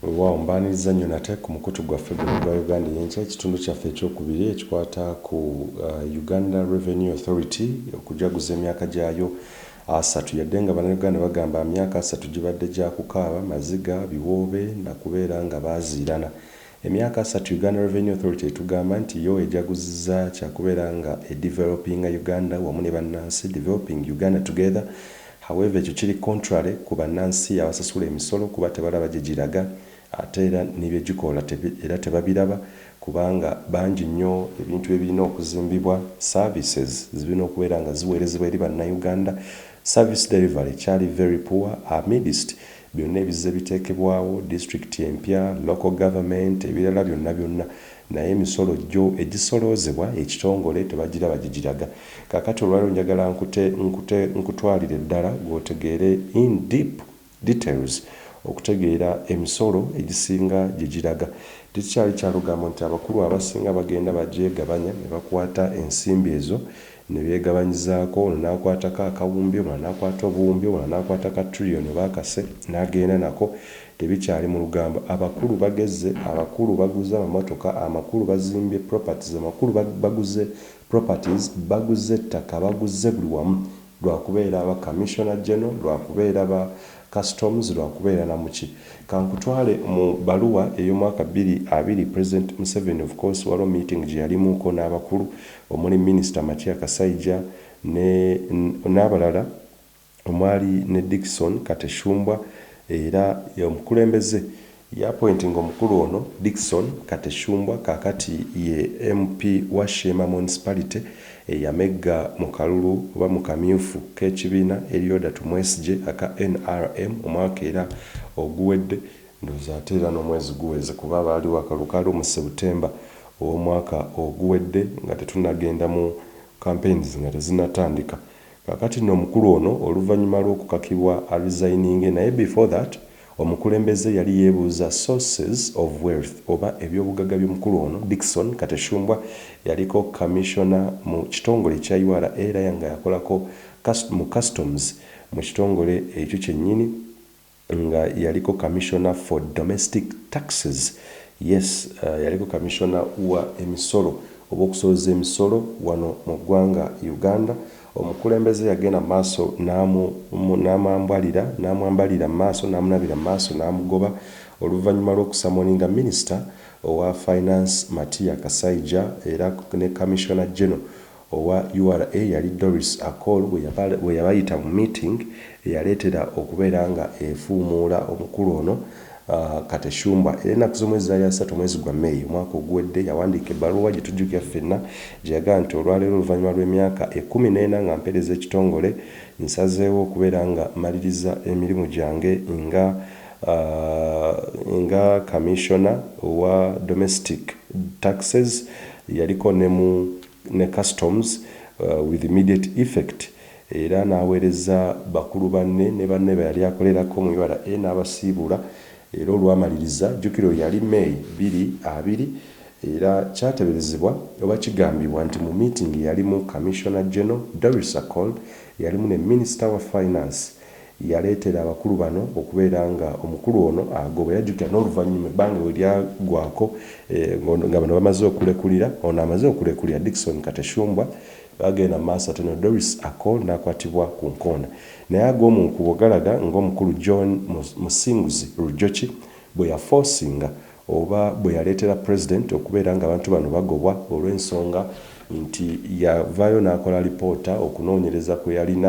Wow, mbaniriza nnyo nate ku mukutu gwaffe guno gwa Uganda y'enkya ekitundu kyaffe ekyokubiri ekikwata ku Uganda Revenue Authority okujaguza emyaka gyayo 3 yadde nga bannayuganda bagamba emyaka 3 gibadde gya kukaaba maziga biwoobe na kubeera nga baaziirana. Emyaka 3 Uganda Revenue Authority etugamba nti yo ejaguzizza kyakubeera nga developing Uganda wamu ne bannansi developing Uganda together. However, ekyo kiri contrary ku bannansi abasasula emisolo kuba tebalaba gye giraga ate era n'ebyegikola era tebabiraba kubanga bangi nnyo ebintu ebirina okuzimbibwa services zirina okubeera nga ziweerezebwa eri bannayuganda. Service delivery kyali very poor amidst byonna ebizze biteekebwawo district empya local government ebirala byonna naye emisolo gyo egisoloozebwa ekitongole tebagiraba gye giraga. Kaakati olwaliro njagala nkutwalire eddala gw'otegeere in deep details okutegeera emisolo egisinga gye giraga. Tekikyali kya lugambo nti abakulu abasinga bagenda bagyegabanya ne bakwata ensimbi ezo ne beegabanyizaako, ono n'akwatako akawumbi, ono n'akwata obuwumbi, ono n'akwata ka trillion baakase n'agenda nako. Tebikyali mu lugambo. Abakulu bagezze, abakulu baguze amamotoka, amakulu bazimbye properties, amakulu baguze properties, baguze ettaka, baguze buli wamu lwakubeera aba Commissioner General, lwakubeera aba Customs, lwakubeera na muki. Kankutwale mu baluwa ey'omwaka 2020 President Museveni of course waliwo meeting gye yalimuko n'abakulu omuli Minister Matia Kasaija n'abalala omwali ne Dickson Kateshumbwa era omukulembeze yappointing omukulu ono Dickson Kateshumbwa kakati ye MP wa Shema Municipality yamegga mu kalulu oba mu kamyufu k'ekibiina Elioda Tumwesigye aka NRM omwaka era oguwedde ndowooza ate era n'omwezi guweze kuba baaliwo akalulu mu September ow'omwaka oguwedde nga tetunnagenda mu campaigns nga tezinnatandika. Kakati nno omukulu ono oluvannyuma lw'okukakibwa resigning naye before that omukulembeze yali yeebuuza sources of wealth oba ebyobugagga by'omukulu ono Dickson Kateshumbwa yaliko commissioner mu kitongole ekya URA era nga yakolako mu customs mu kitongole ekyo kyennyini nga yaliko commissioner for domestic taxes. Yes, yaliko commissioner wa emisolo oba okusoloza emisolo wano mu ggwanga Uganda. Omukulembeze yagenda maaso n'amwambalira maaso n'amunabira maaso n'amugoba oluvannyuma lw'okusamoninga minisita owa finance Matia Kasaija era ne Commissioner General owa URA yali Doris Akol bwe yabayita mu meeting eyaleetera okubeera nga efuumuula omukulu ono Kateshumbwa. Era ennaku z'omwezi ya 3 omwezi gwa May omwaka oguwedde yawandiika ebbaluwa gye tujjukira ffenna gye yagamba nti olwaleero oluvannyuma lw'emyaka 14 nga mpeereza ekitongole nsazeewo okubeera nga maliriza emirimu gyange nga commissioner wa domestic taxes yaliko ne customs with immediate effect era n'aweereza bakulu banne ne banne be yali akolerako mu URA n'abasiibula era olwamaliriza jjukiro yali May 2020 era kyateberezebwa oba kigambibwa nti mu meeting yalimu Commissioner General Doris Akol yalimu ne Minister wa Finance yaleetera abakulu bano okubeera nga omukulu ono agobwa yajjukira n'oluvannyuma ebbanga we lyagwako nga bano bamaze okulekulira ono amaze okulekulira Dickson Kateshumbwa bagenda maaso ate ne Doris Akol n'akwatibwa ku nkoona. Naye ag'omu nkubo galaga ng'omukulu John Musinguzi Rujoki bwe yaforcinga oba bwe yaleetera president okubeera nga abantu bano bagobwa olw'ensonga nti yavaayo n'akola lipoota okunoonyereza kwe yali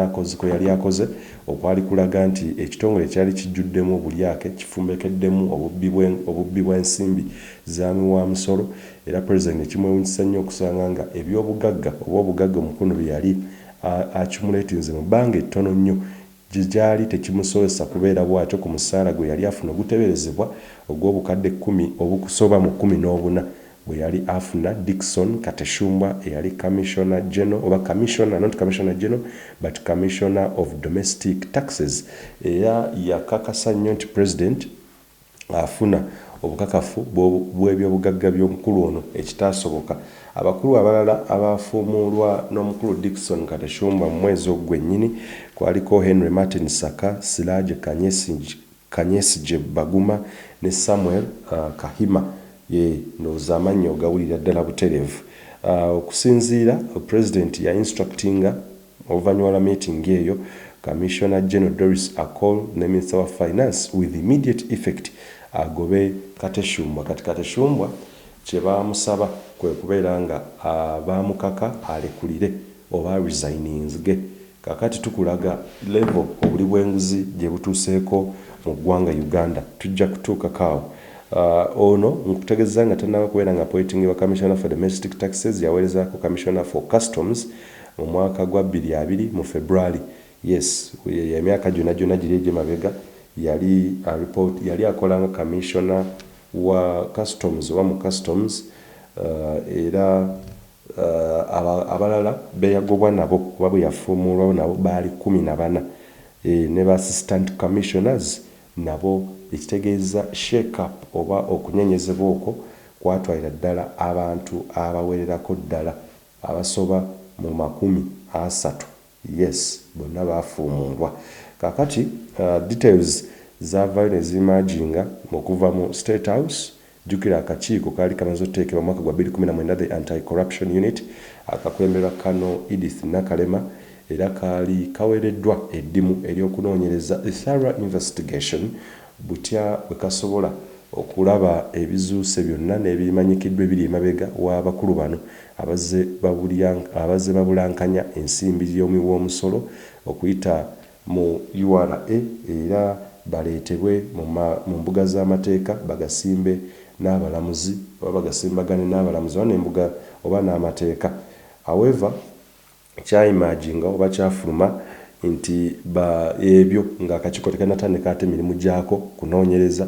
akoze okwali kulaga nti ekitongole kyali kijjuddemu obulyake kifumbekeddemu obubbi bw'ensimbi zaamiwa musolo era president ekimwewunyisa nnyo okusanga nga ebyobugagga oba obugagga omukono bye yali accumulatinze mu bbanga ettono nnyo gyali tekimusobozesa kubeera bw'atyo ku musaala gwe yali afuna oguteberezebwa ogw'obukadde 10 obukusoba mu 14 bwe yali afuna Dickson Kateshumbwa eyali Commissioner General oba Commissioner, not Commissioner General but Commissioner of Domestic Taxes. Era yakakasa nnyo nti president afuna obukakafu bw'ebyobugagga by'omukulu ono ekitaasoboka. Abakulu abalala abafuumuulwa n'omukulu Dickson Kateshumbwa mu mwezi ogw'ennyini kwaliko Henry Martin Saka, Siraje Kanyesigye Kanyesije Baguma ne Samuel Kahima ndowooza amannya ogawulira ddala butereevu. Okusinziira President ya instructinga oluvannyuma lwa meeting eyo Commissioner General Doris Akol ne Minister wa Finance with immediate effect agobe Kateshumbwa. Kati Kateshumbwa kye baamusaba kwe kubeera nga baamukaka alekulire oba resigninge. Kakati tukulaga level obuli bw'enguzi gye butuuseeko mu ggwanga Uganda. Tujja kutuukako awo. Ono nkutegeeza nga tannaba kubeera nga appointingibwa Commissioner for Domestic Taxes, yaweerezaako Commissioner for Customs mu mwaka gwa 2020 mu February. Yes, emyaka gyonna giri egy'emabega yali akola nga Commissioner wa Customs oba mu Customs era abalala beyagobwa nabo kuba bwe yafuumulwawo nabo baali 14 ne ba Assistant Commissioners nabo ekitegeeza shake up oba okunyenyezebwa okwo kwatwalira ddala abantu abawererako ddala abasoba mu 30. Yes, bonna bafuumulwa. Kakati details zaavayo ne zimaginga okuva mu State House. Jukira akakiiko kaali kamaze oteekebwa mwaka gwa 2019 the Anti-Corruption Unit akakulemberwa Kano Edith Nakalema era kaali kaweereddwa eddimu ery'okunoonyereza thorough investigation butya bwe kasobola okulaba ebizuuse byonna n'ebimanyikiddwa ebiri emabega w'abakulu bano abazze babulankanya ensimbi y'omuwoomusolo okuyita mu URA era baleetebwe mu mbuga z'amateeka bagasimbe n'abalamuzi oba bagasimbagane n'abalamuzi n'embuga oba n'amateeka. However, kyayimaginga oba kyafuluma nti ebyo ng'akakiiko tekanatandika ate emirimu gyako kunoonyereza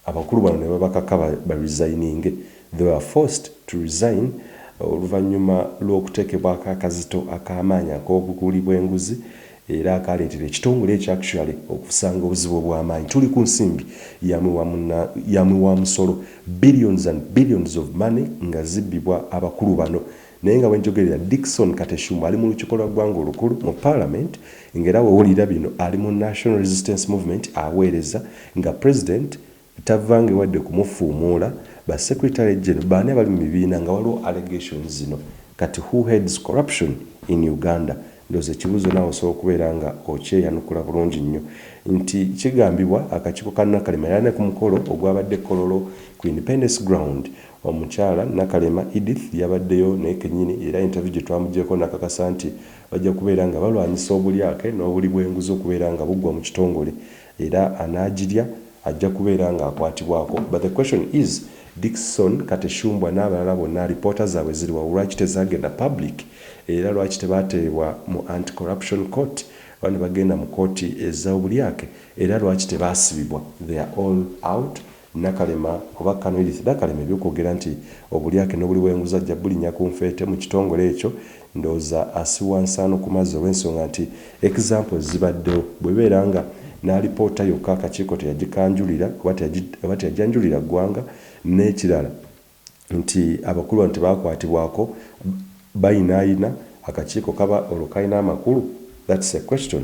abakulu bano ne babakaka baresigninge. They were forced to resign oluvannyuma lw'okuteekebwako akazito ak'amaanyi ak'obukuli bw'enguzi era akaleetera ekitongole ekyo actually okusanga obuzibu obw'amaanyi. Tuli ku nsimbi yamwe wa musolo billions and billions of money nga zibbibwa abakulu bano. Naye nga bwenjogerera Dickson Kateshumbwa ali mu lukiiko lwa ggwanga olukulu mu Parliament ng'era wewulira bino ali mu National Resistance Movement aweereza nga President tavange wadde kumufuumuula ba Secretary General baani abali mu bibiina nga waliwo allegations zino. Kati who heads corruption in Uganda? Ndoze ekibuzo naawe osobola okubeera nga okyeyanukula bulungi nnyo nti kigambibwa akakiiko ka Nakalema yalina ku mukolo ogwabadde Kololo ku Independence Ground. Omukyala Nakalema Edith yabaddeyo naye kennyini era interview gye twamugyeko nakakasa nti bajja kubeera nga balwanyisa obulyake n'obuli bw'enguzi okubeera nga buggwa mu kitongole era anaagirya ajja kubeera nga akwatibwako. But the question is Dickson Kateshumbwa n'abalala bonna alipoota zaabwe ziri wa lwaki tezagenda public era lwaki tebateebwa mu anti-corruption court bane bagenda mu kooti ez'obulyake era lwaki tebaasibibwa. They are all out. Nakalema oba Kano Edith Nakalema ebyokwogera nti obulyake n'obuli bw'enguzi ajja bulinnya ku nfeete mu kitongole ekyo ndowooza asiwa nsaano ku mazzi olw'ensonga nti examples zibaddewo bwebeera nga n'alipoota yokka akakiiko teyagikanjulira oba teyajanjulira ggwanga n'ekirala nti abakulu bano tebaakwatibwako bayinaayina akakiiko kaba olwo kalina amakulu. That's a question.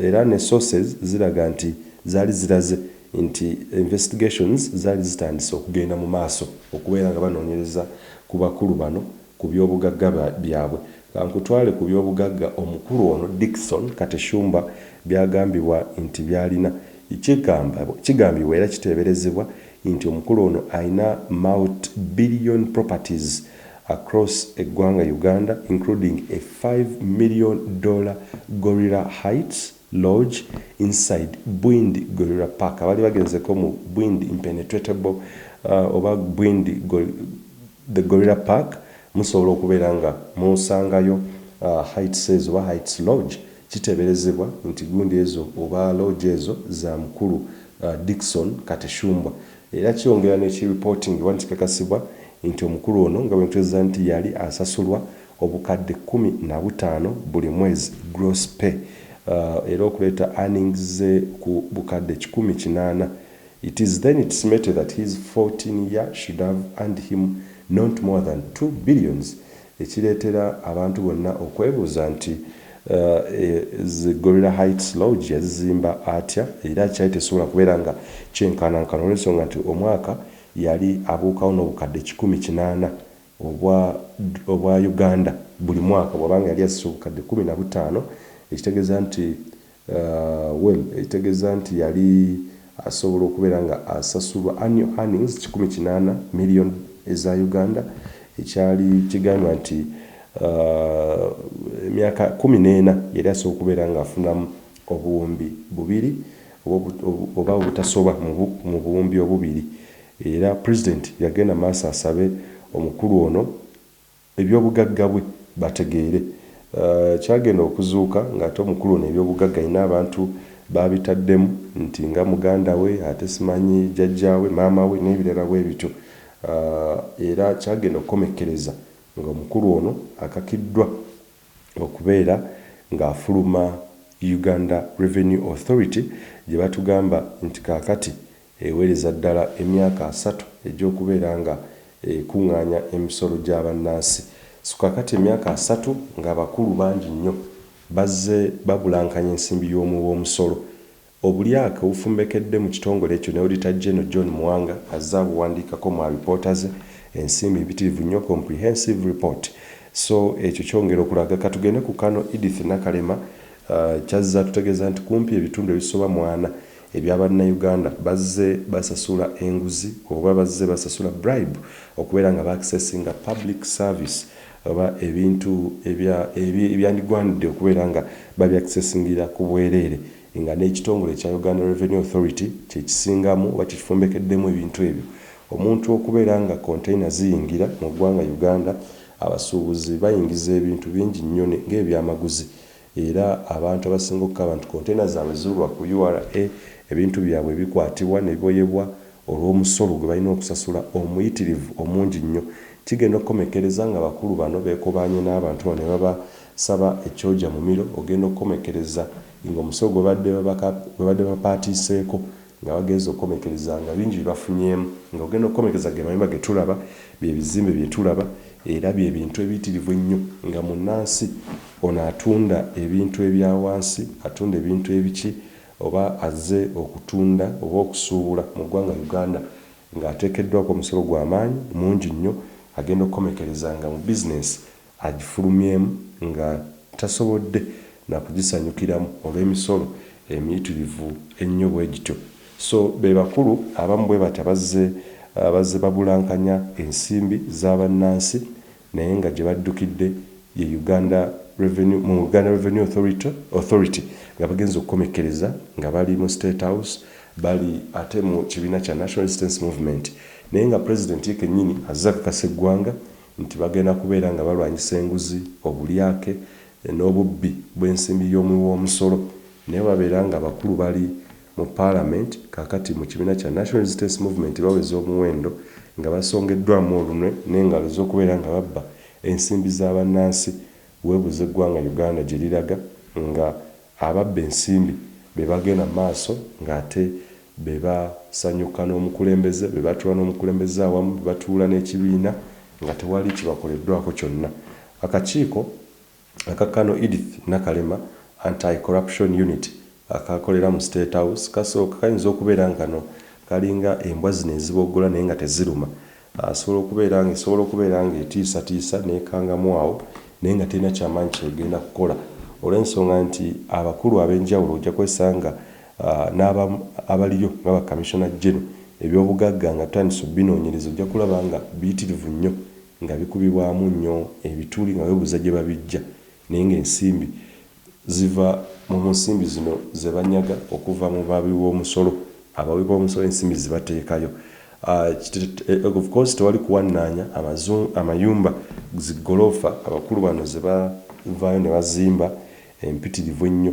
Era ne sources ziraga nti zaali ziraze nti investigations zaali zitandise okugenda mu maaso okubeera nga banoonyereza ku bakulu bano ku by'obugagga byabwe. Kankutwale ku by'obugagga omukulu ono Dickson Kateshumbwa byagambibwa nti byalina kigambibwa era kiteeberezebwa nti omukulu ono alina multi-billion properties across eggwanga Uganda including a $5 million Gorilla Heights Lodge inside Bwindi Gorilla Park. Abali bagenzeko mu Bwindi Impenetrable oba Bwindi the Gorilla Park musobola okubeera nga musangayo Heights oba Heights Lodge. Kiteeberezebwa nti gundi ezo oba lodge ezo za mukulu Dickson Kateshumbwa era kyongera n'ekireporting wanti kakasibwa nti omukulu ono nga bwentueza nti yali asasulwa obukadde 15 buli mwezi gross pay era okuleeta earnings ku bukadde 18. It is then estimated that his 14 year should have earned him not more than 2 billions. Ekireetera abantu bonna okwebuuza nti Gorilla Heights Lodge yazimba atya era kyali tesobola kubeera nga kyenkanankana olw'ensonga nti omwaka yali abuukawo n'obukadde 180 obwa Uganda buli mwaka bw'abanga yali asisa obukadde 15 ekitegeeza nti ekitegeeza nti yali asobola okubeera nga asasulwa annual earnings 180 million eza Uganda ekyali kigambwa nti emyaka 14 yali asobola okubeera nga afunamu obuwumbi 2 oba obutasoba mu buwumbi obubiri era president yagenda maaso asabe omukulu ono ebyobugagga bwe bategeere kyagenda okuzuuka ng'ate omukulu ono ebyobugagga ina abantu babitaddemu nti nga muganda we ate simanyi jjajja we maama we n'ebirala bwe bityo era kyagenda okukomekkereza nga omukulu ono akakiddwa okubeera ng'afuluma Uganda Revenue Authority gye batugamba nti kaakati eweereza ddala emyaka 3 egy'okubeera nga ekuŋŋaanya emisolo gy'abannansi. So kaakati emyaka 3 ng'abakulu bangi nnyo bazze babulankanya ensimbi y'omusolo. Obulyake obufumbekedde mu kitongole ekyo ne Auditor General John Muwanga azze abuwandiikako mu alipoota ze ensimbi mpitirivu nnyo comprehensive report. So ekyo kyongera okulaga katugende ku kano Edith Nakalema kyazza tutegeeza nti kumpi ebitundu ebisoba 40 eby'Abannayuganda bazze basasula enguzi oba bazze basasula bribe okubeera nga ba-accessinga public service oba ebintu ebyandigwanidde okubeera nga babyaccessingira ku bwereere nga n'ekitongole ekya Uganda Revenue Authority kyekisingamu oba kifumbekeddemu ebintu ebyo. Omuntu okubeera nga container ziyingira mu ggwanga Uganda abasuubuzi bayingiza ebintu bingi nnyo ng'ebyamaguzi era abantu abasinga okukaba nti container zaabwe zirwa ku URA ebintu byabwe bikwatibwa ne biboyebwa olw'omusolo gwe balina okusasula omuyitirivu omungi nnyo. Kigenda okukomekkereza nga bakulu bano beekobaanye n'abantu bano ne babasaba ekyoja mu miro ogenda okukomekkereza ng'omusolo gwe badde bapaatiiseeko nga bagenza okukomekkereza nga bingi bibafunyemu ng'ogenda okukomekkereza ge mayumba ge tulaba bye bizimbe bye tulaba era bye bintu ebiyitirivu ennyo nga munnansi ono atunda ebintu ebya wansi atunda ebintu ebiki oba azze okutunda oba okusuubula mu ggwanga Uganda ng'ateekeddwako omusolo gw'amaanyi mungi nnyo agenda okukomekkereza nga mu bizinesi agifulumyemu nga tasobodde nakugisanyukiramu olw'emisolo emiyitirivu ennyo bwe gityo. So be bakulu abamu bwe bati abazze babulankanya ensimbi z'abannansi naye nga gye baddukidde ye Uganda Revenue Authority nga bagenza okukomekkereza nga bali mu State House bali ate mu kibiina kya National Resistance Movement naye nga president ye kennyini azze akakasa eggwanga nti bagenda kubeera nga balwanyisa enguzi obulyake n'obubbi bw'ensimbi y'omusolo naye babeera nga abakulu bali mu Parliament kaakati mu kibiina kya National Resistance Movement baweza omuwendo nga basongeddwamu olunwe n'engalo z'okubeera nga babba ensimbi z'abannansi weebuze eggwanga Uganda gye liraga nga ababba ensimbi be bagenda maaso ng'ate be basanyuka n'omukulembeze be batuula n'omukulembeze awamu be batuula n'ekibiina nga tewali kibakoleddwako kyonna. Akakiiko akakano Edith Nakalema Anti-Corruption Unit akakolera mu State House kasooka kayinza okubeera nga no kalinga embwa zino eziboggola naye nga teziruma esobola okubeera nga etiisatiisa neekangamu awo naye nga terina kyamaanyi kyegenda kukola olw'ensonga nti abakulu ab'enjawulo ojja kwesanga abaliyo nga bakamishona General ebyobugagga nga tutandise binoonyereza ojja kulaba nga biyitirivu nnyo nga bikubibwamu nnyo ebituli nga weebuuza gye babijja naye ng'ensimbi ziva mu nsimbi zino ze banyaga okuva mu bawi b'omusolo abawi b'omusolo ensimbi zibateekayo. Of course tewali kuwannaanya amayumba zigoloofa abakulu bano ze bavaayo ne bazimba empitirivu ennyo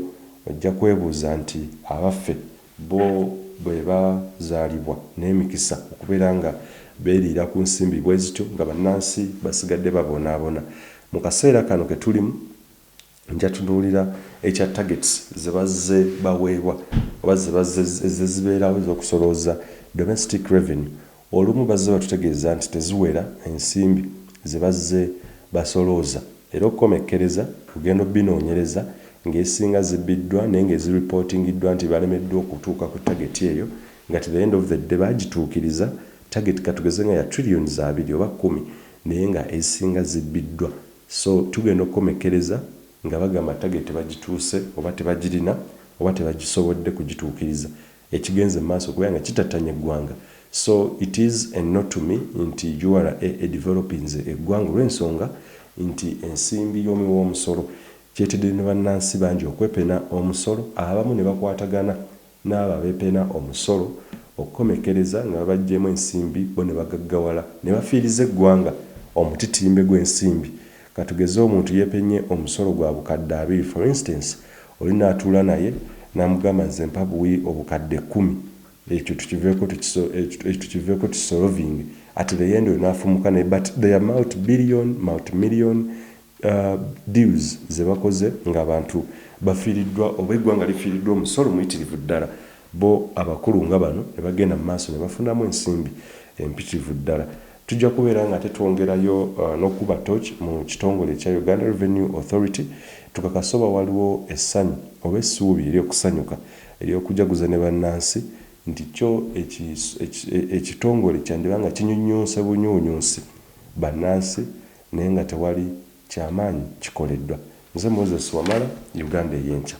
ojja kwebuuza nti abaffe bo bwe bazaalibwa n'emikisa okubeera nga beeriira ku nsimbi bwe zityo nga bannansi basigadde babonaabona. Mu kaseera kano ke tulimu nja tunuulira ekya targets ze bazze baweebwa oba ze bazze zibeerawo ez'okusolooza domestic revenue. Olumu bazze batutegeeza nti teziwera ensimbi ze bazze basolooza era okukomekkereza kugenda binoonyereza ng'esinga zibbiddwa naye ng'eziripotingiddwa nti balemeddwa okutuuka ku tageti eyo nga to the end of the day bagituukiriza tageti katugeze nga ya trillions 2 oba 10 naye nga esinga zibbiddwa. So tugenda okukomekkereza nga bagamba tageti bagituuse oba tebagirina oba tebagisobodde kugituukiriza ekigenze maaso kubanga kitattanya eggwanga. So it is a no to me nti URA developing eggwanga olw'ensonga nti ensimbi y'omusolo kyetedde ne bannansi bangi okwepena omusolo abamu ne bakwatagana n'abo abeepena omusolo okukomekkereza nga babaggyemu ensimbi bo ne bagaggawala ne bafiiriza eggwanga omutitimbe gw'ensimbi. Katugeze omuntu yeepenye omusolo gwa bukadde 2 for instance oli n'atuula naye n'amugamba nze mpa buwi obukadde 10 ekyo tukiveeko tusolving at the end oyo n'afumuka naye but the amount multi-million deals ze bakoze ng'abantu bafiiriddwa oba eggwanga lifiiriddwa omusolo muyitirivu ddala bo abakulu nga bano ne bagenda mu maaso ne bafunamu ensimbi empitirivu ddala. Tujja kubeera nga tetwongerayo n'okuba torch mu kitongole ekya Uganda Revenue Authority tukakasoba waliwo essanyu oba essuubi ery'okusanyuka ery'okujaguza ne bannansi nti kyo ekitongole kyandibanga kinyunyunse bunyuunyunsi bannansi naye nga tewali kyamaanyi kikoleddwa. Nze Moses Wamala, Uganda ey'enkya.